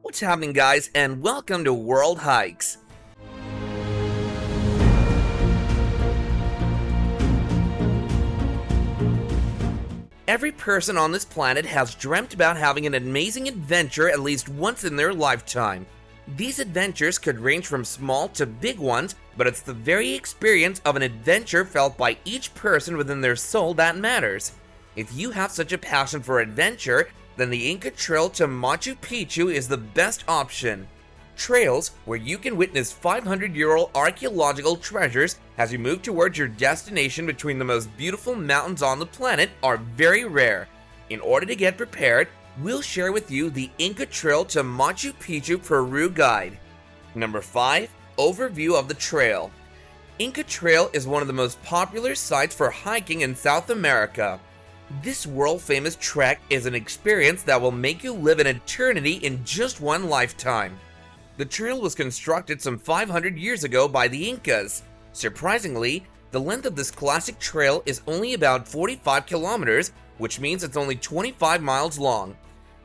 What's happening, guys, and welcome to World Hikes. Every person on this planet has dreamt about having an amazing adventure at least once in their lifetime. These adventures could range from small to big ones, but it's the very experience of an adventure felt by each person within their soul that matters. If you have such a passion for adventure, then the Inca Trail to Machu Picchu is the best option. Trails where you can witness 500-year-old archaeological treasures as you move towards your destination between the most beautiful mountains on the planet are very rare. In order to get prepared, we'll share with you the Inca Trail to Machu Picchu Peru guide. Number 5. Overview of the trail. Inca Trail is one of the most popular sites for hiking in South America. This world-famous trek is an experience that will make you live an eternity in just one lifetime. The trail was constructed some 500 years ago by the Incas. Surprisingly, the length of this classic trail is only about 45 kilometers, which means it's only 25 miles long.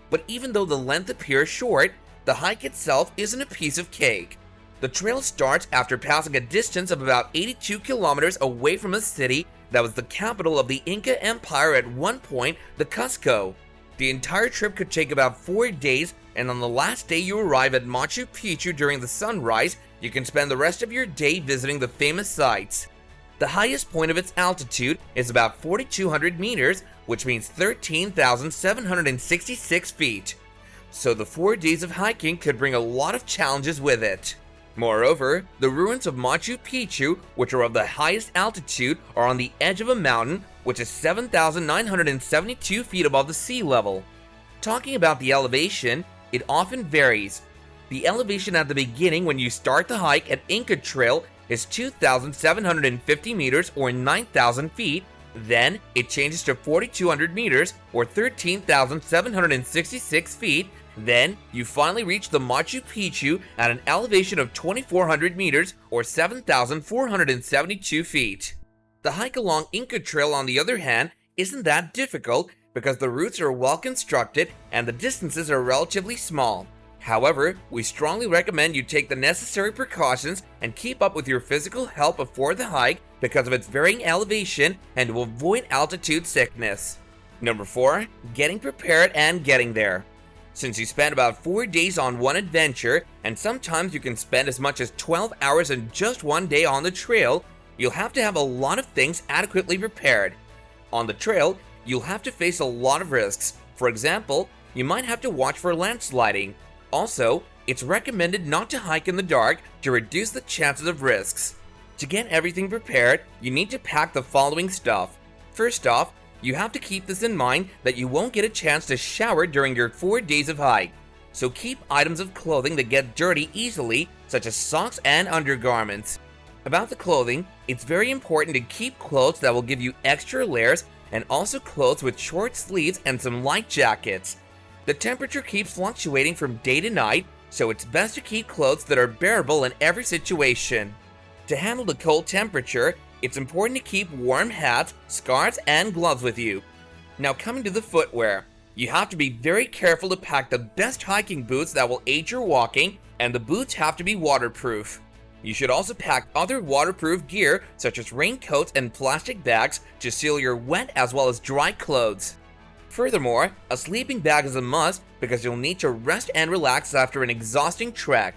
But even though the length appears short, the hike itself isn't a piece of cake. The trail starts after passing a distance of about 82 kilometers away from a city that was the capital of the Inca Empire at one point, the Cusco. The entire trip could take about 4 days, and on the last day you arrive at Machu Picchu during the sunrise, you can spend the rest of your day visiting the famous sites. The highest point of its altitude is about 4,200 meters, which means 13,766 feet. So the 4 days of hiking could bring a lot of challenges with it. Moreover, the ruins of Machu Picchu, which are of the highest altitude, are on the edge of a mountain, which is 7,972 feet above the sea level. Talking about the elevation, it often varies. The elevation at the beginning when you start the hike at Inca Trail is 2,750 meters or 9,000 feet, then it changes to 4,200 meters or 13,766 feet, then you finally reach the Machu Picchu at an elevation of 2,400 meters or 7,472 feet. The hike along Inca Trail, on the other hand, isn't that difficult because the routes are well constructed and the distances are relatively small. However, we strongly recommend you take the necessary precautions and keep up with your physical health before the hike because of its varying elevation and to avoid altitude sickness. Number 4. Getting prepared and getting there. Since you spend about 4 days on one adventure, and sometimes you can spend as much as 12 hours in just one day on the trail, you'll have to have a lot of things adequately prepared. On the trail, you'll have to face a lot of risks. For example, you might have to watch for landsliding. Also, it's recommended not to hike in the dark to reduce the chances of risks. To get everything prepared, you need to pack the following stuff. First off, you have to keep this in mind that you won't get a chance to shower during your 4 days of hike. So keep items of clothing that get dirty easily, such as socks and undergarments. About the clothing, it's very important to keep clothes that will give you extra layers and also clothes with short sleeves and some light jackets. The temperature keeps fluctuating from day to night, so it's best to keep clothes that are bearable in every situation. To handle the cold temperature, it's important to keep warm hats, scarves, and gloves with you. Now coming to the footwear, you have to be very careful to pack the best hiking boots that will aid your walking, and the boots have to be waterproof. You should also pack other waterproof gear such as raincoats and plastic bags to seal your wet as well as dry clothes. Furthermore, a sleeping bag is a must because you'll need to rest and relax after an exhausting trek.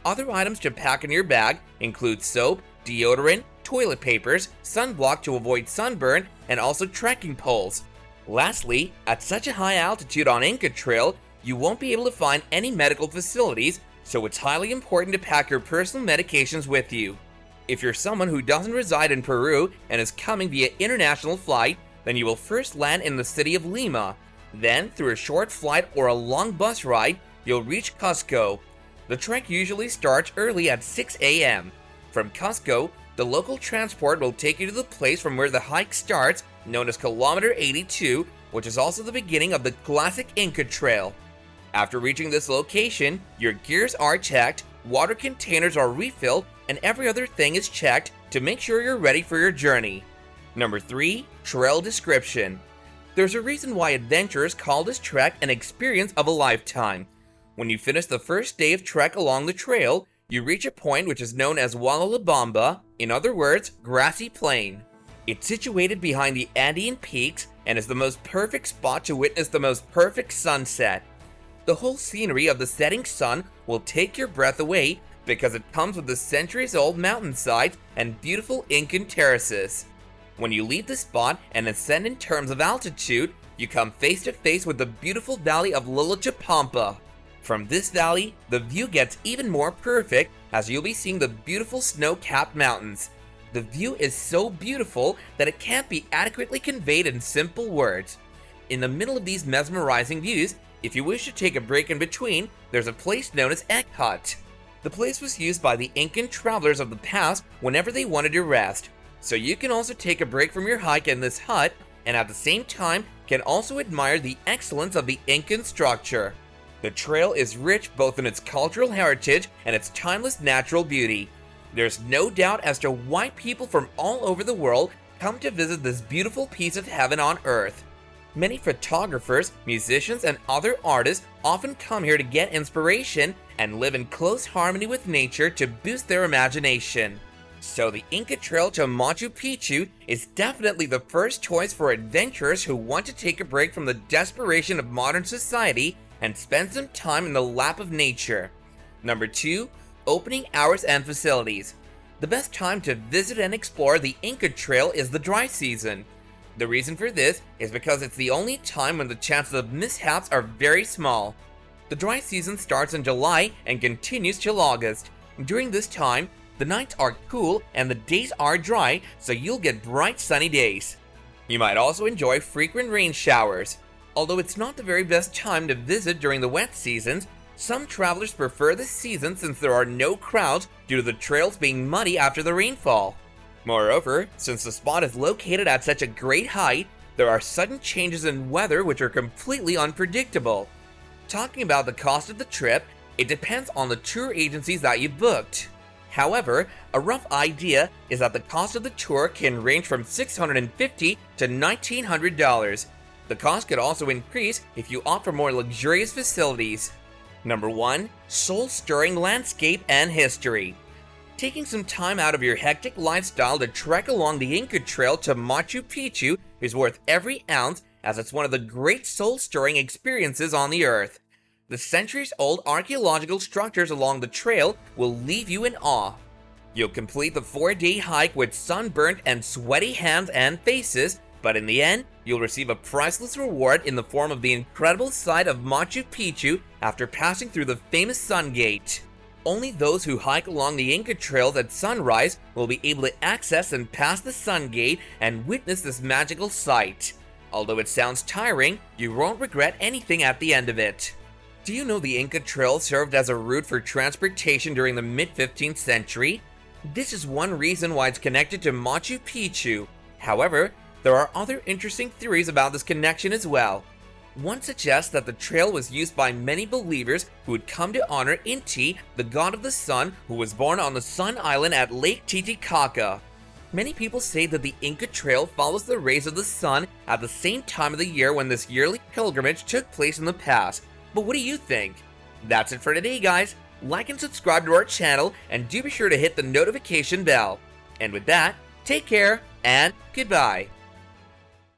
Other items to pack in your bag include soap, deodorant, toilet papers, sunblock to avoid sunburn, and also trekking poles. Lastly, at such a high altitude on Inca Trail, you won't be able to find any medical facilities, so it's highly important to pack your personal medications with you. If you're someone who doesn't reside in Peru and is coming via international flight, then you will first land in the city of Lima. Then, through a short flight or a long bus ride, you'll reach Cusco. The trek usually starts early at 6 a.m. From Cusco, the local transport will take you to the place from where the hike starts, known as Kilometer 82, which is also the beginning of the Classic Inca Trail. After reaching this location, your gears are checked, water containers are refilled, and every other thing is checked to make sure you're ready for your journey. Number 3. Trail description. There's a reason why adventurers call this trek an experience of a lifetime. When you finish the first day of trek along the trail, you reach a point which is known as Walalabamba, in other words, grassy plain. It's situated behind the Andean peaks and is the most perfect spot to witness the most perfect sunset. The whole scenery of the setting sun will take your breath away because it comes with the centuries-old mountainsides and beautiful Incan terraces. When you leave the spot and ascend in terms of altitude, you come face to face with the beautiful valley of Lillachapampa. From this valley, the view gets even more perfect as you'll be seeing the beautiful snow-capped mountains. The view is so beautiful that it can't be adequately conveyed in simple words. In the middle of these mesmerizing views, if you wish to take a break in between, there's a place known as Ek Hut. The place was used by the Incan travelers of the past whenever they wanted to rest. So you can also take a break from your hike in this hut, and at the same time can also admire the excellence of the Incan structure. The trail is rich both in its cultural heritage and its timeless natural beauty. There's no doubt as to why people from all over the world come to visit this beautiful piece of heaven on earth. Many photographers, musicians, and other artists often come here to get inspiration and live in close harmony with nature to boost their imagination. So the Inca Trail to Machu Picchu is definitely the first choice for adventurers who want to take a break from the desperation of modern society and spend some time in the lap of nature. Number 2. Opening hours and facilities. The best time to visit and explore the Inca Trail is the dry season. The reason for this is because it's the only time when the chances of mishaps are very small. The dry season starts in July and continues till August. During this time, the nights are cool and the days are dry, so you'll get bright sunny days. You might also enjoy frequent rain showers. Although it's not the very best time to visit during the wet seasons, some travelers prefer this season since there are no crowds due to the trails being muddy after the rainfall. Moreover, since the spot is located at such a great height, there are sudden changes in weather which are completely unpredictable. Talking about the cost of the trip, it depends on the tour agencies that you booked. However, a rough idea is that the cost of the tour can range from $650 to $1,900. The cost could also increase if you opt for more luxurious facilities. Number 1. Soul-stirring landscape and history. Taking some time out of your hectic lifestyle to trek along the Inca Trail to Machu Picchu is worth every ounce, as it's one of the great soul-stirring experiences on the earth. The centuries-old archaeological structures along the trail will leave you in awe. You'll complete the 4-day hike with sunburnt and sweaty hands and faces, but in the end, you'll receive a priceless reward in the form of the incredible sight of Machu Picchu after passing through the famous Sun Gate. Only those who hike along the Inca Trails at sunrise will be able to access and pass the Sun Gate and witness this magical sight. Although it sounds tiring, you won't regret anything at the end of it. Do you know the Inca Trail served as a route for transportation during the mid-15th century? This is one reason why it's connected to Machu Picchu. However, there are other interesting theories about this connection as well. One suggests that the trail was used by many believers who would come to honor Inti, the god of the sun, who was born on the Sun Island at Lake Titicaca. Many people say that the Inca Trail follows the rays of the sun at the same time of the year when this yearly pilgrimage took place in the past. But what do you think? That's it for today, guys. Like and subscribe to our channel, and do be sure to hit the notification bell. And with that, take care and goodbye.